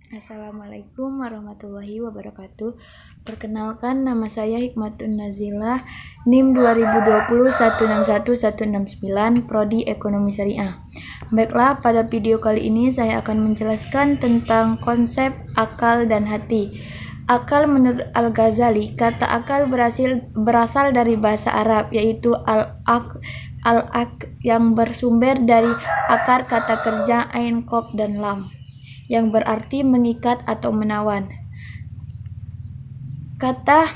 Assalamualaikum warahmatullahi wabarakatuh. Perkenalkan, nama saya Hikmatun Nazilah, NIM 2020 161 169, Prodi Ekonomi Syariah. Baiklah, pada video kali ini saya akan menjelaskan tentang konsep akal dan hati. Akal menurut Al-Ghazali, kata akal berasal dari bahasa Arab, yaitu al-aq yang bersumber dari akar kata kerja ain, qaf, dan lam, yang berarti mengikat atau menawan. Kata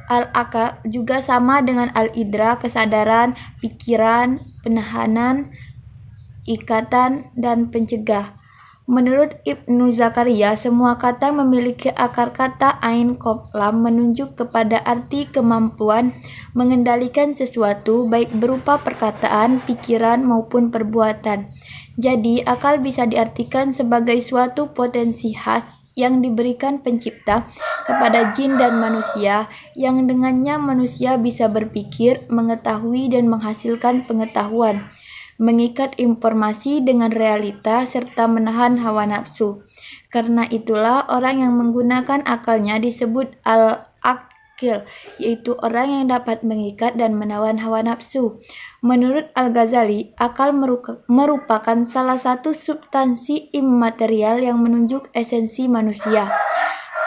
al-akal juga sama dengan al-idra, kesadaran, pikiran, penahanan, ikatan, dan pencegah. Menurut Ibnu Zakaria, semua kata memiliki akar kata ain, qaf, lam menunjuk kepada arti kemampuan mengendalikan sesuatu baik berupa perkataan, pikiran, maupun perbuatan. Jadi, akal bisa diartikan sebagai suatu potensi khas yang diberikan pencipta kepada jin dan manusia, yang dengannya manusia bisa berpikir, mengetahui, dan menghasilkan pengetahuan, mengikat informasi dengan realita, serta menahan hawa nafsu. Karena itulah orang yang menggunakan akalnya disebut al-aqil, yaitu orang yang dapat mengikat dan menawan hawa nafsu. Menurut Al-Ghazali, akal merupakan salah satu substansi imaterial yang menunjuk esensi manusia.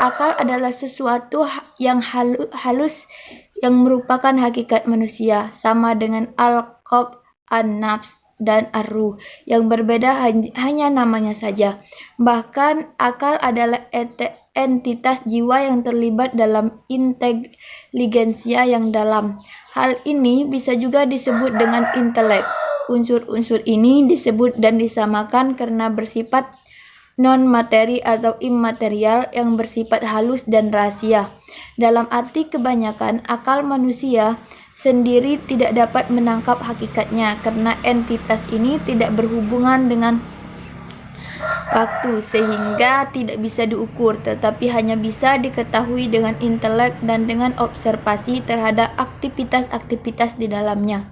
Akal adalah sesuatu yang halus yang merupakan hakikat manusia, sama dengan al-qalb, an-nafs, dan ar-ruh, yang berbeda hanya namanya saja. Bahkan akal adalah entitas jiwa yang terlibat dalam inteligensia yang dalam. Hal ini bisa juga disebut dengan intelek. Unsur-unsur ini disebut dan disamakan karena bersifat non-materi atau immaterial yang bersifat halus dan rahasia. Dalam arti kebanyakan, akal manusia sendiri tidak dapat menangkap hakikatnya karena entitas ini tidak berhubungan dengan waktu sehingga tidak bisa diukur, tetapi hanya bisa diketahui dengan intelek dan dengan observasi terhadap aktivitas-aktivitas di dalamnya.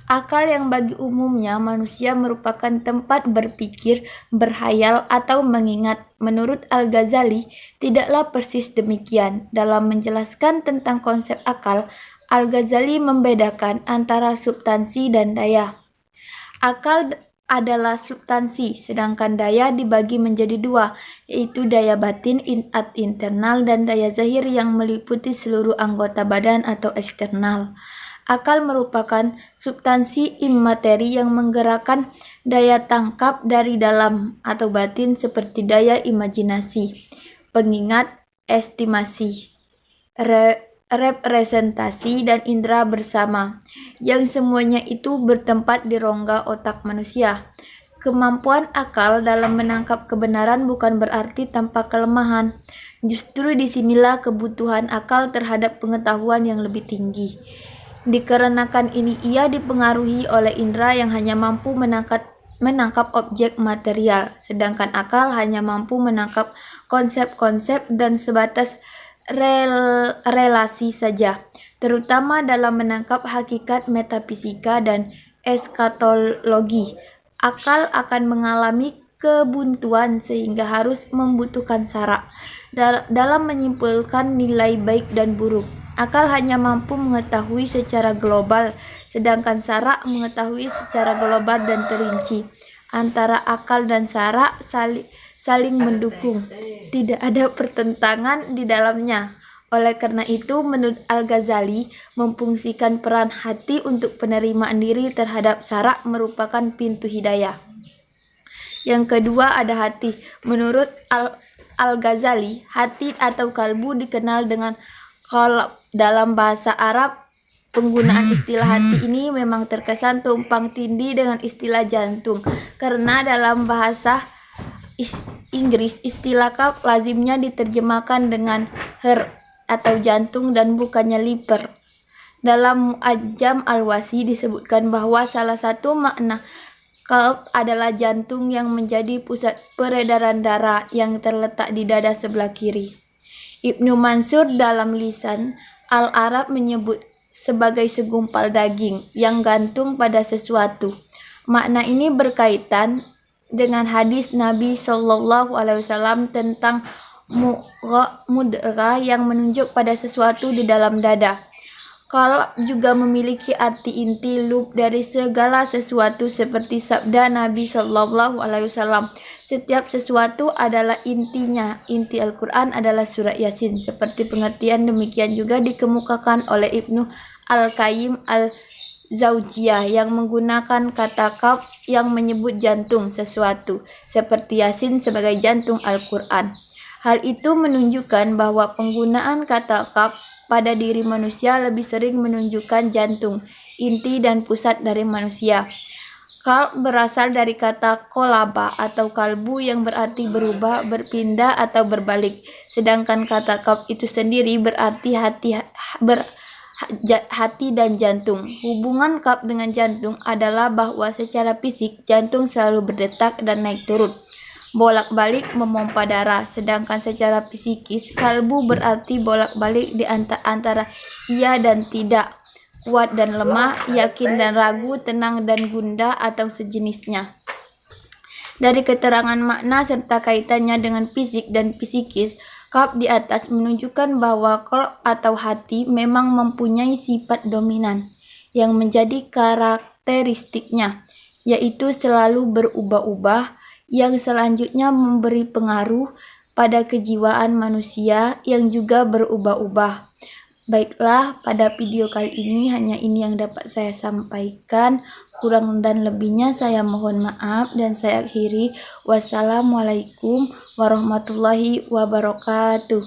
Akal yang bagi umumnya manusia merupakan tempat berpikir, berhayal, atau mengingat. Menurut Al-Ghazali, tidaklah persis demikian. Dalam menjelaskan tentang konsep akal, Al-Ghazali membedakan antara substansi dan daya. Akal adalah substansi, sedangkan daya dibagi menjadi dua, yaitu daya batin internal dan daya zahir yang meliputi seluruh anggota badan atau eksternal. Akal merupakan substansi imateri yang menggerakkan daya tangkap dari dalam atau batin seperti daya imajinasi, pengingat, estimasi, representasi, dan indera bersama, yang semuanya itu bertempat di rongga otak manusia. Kemampuan akal dalam menangkap kebenaran bukan berarti tanpa kelemahan. Justru disinilah kebutuhan akal terhadap pengetahuan yang lebih tinggi. Dikarenakan ini ia dipengaruhi oleh indera yang hanya mampu menangkap objek material, sedangkan akal hanya mampu menangkap konsep-konsep dan sebatas relasi saja, terutama dalam menangkap hakikat metafisika dan eskatologi. Akal akan mengalami kebuntuan sehingga harus membutuhkan syarak dalam menyimpulkan nilai baik dan buruk. Akal hanya mampu mengetahui secara global, sedangkan syarak mengetahui secara global dan terinci. Antara akal dan syarak saling mendukung, tidak ada pertentangan di dalamnya. Oleh karena itu, menurut Al-Ghazali, memfungsikan peran hati untuk penerimaan diri terhadap syarak merupakan pintu hidayah. Yang kedua ada hati. Menurut Al-Ghazali, hati atau kalbu dikenal dengan qalb. Dalam bahasa Arab, penggunaan istilah hati ini memang terkesan tumpang tindih dengan istilah jantung, karena dalam bahasa Inggris istilah qalb lazimnya diterjemahkan dengan heart atau jantung dan bukannya liver. Dalam Mu'ajjam Al-Wasi disebutkan bahwa salah satu makna qalb adalah jantung yang menjadi pusat peredaran darah yang terletak di dada sebelah kiri. Ibnu Mansur dalam Lisan Al-Arab menyebut sebagai segumpal daging yang gantung pada sesuatu. Makna ini berkaitan dengan hadis Nabi Shallallahu Alaihi Wasallam tentang mudghah yang menunjuk pada sesuatu di dalam dada. Qalb juga memiliki arti inti lub dari segala sesuatu seperti sabda Nabi Shallallahu Alaihi Wasallam. Setiap sesuatu adalah intinya. Inti Al-Quran adalah surat Yasin. Seperti pengertian demikian juga dikemukakan oleh Ibnu Al-Qayyim Al-Zaujiyah yang menggunakan kata qalb yang menyebut jantung sesuatu, seperti Yasin sebagai jantung Al-Quran. Hal itu menunjukkan bahwa penggunaan kata qalb pada diri manusia lebih sering menunjukkan jantung, inti dan pusat dari manusia. Qalb berasal dari kata kolaba atau kalbu yang berarti berubah, berpindah atau berbalik. Sedangkan kata qalb itu sendiri berarti hati dan jantung. Hubungan qalb dengan jantung adalah bahwa secara fisik jantung selalu berdetak dan naik turun, bolak-balik memompa darah. Sedangkan secara psikis, kalbu berarti bolak-balik di antara iya dan tidak, kuat dan lemah, yakin dan ragu, tenang dan gundah atau sejenisnya. Dari keterangan makna serta kaitannya dengan fisik dan psikis, qalb di atas menunjukkan bahwa qalb atau hati memang mempunyai sifat dominan yang menjadi karakteristiknya, yaitu selalu berubah-ubah, yang selanjutnya memberi pengaruh pada kejiwaan manusia yang juga berubah-ubah. Baiklah, pada video kali ini hanya ini yang dapat saya sampaikan. Kurang dan lebihnya saya mohon maaf dan saya akhiri. Wassalamualaikum warahmatullahi wabarakatuh.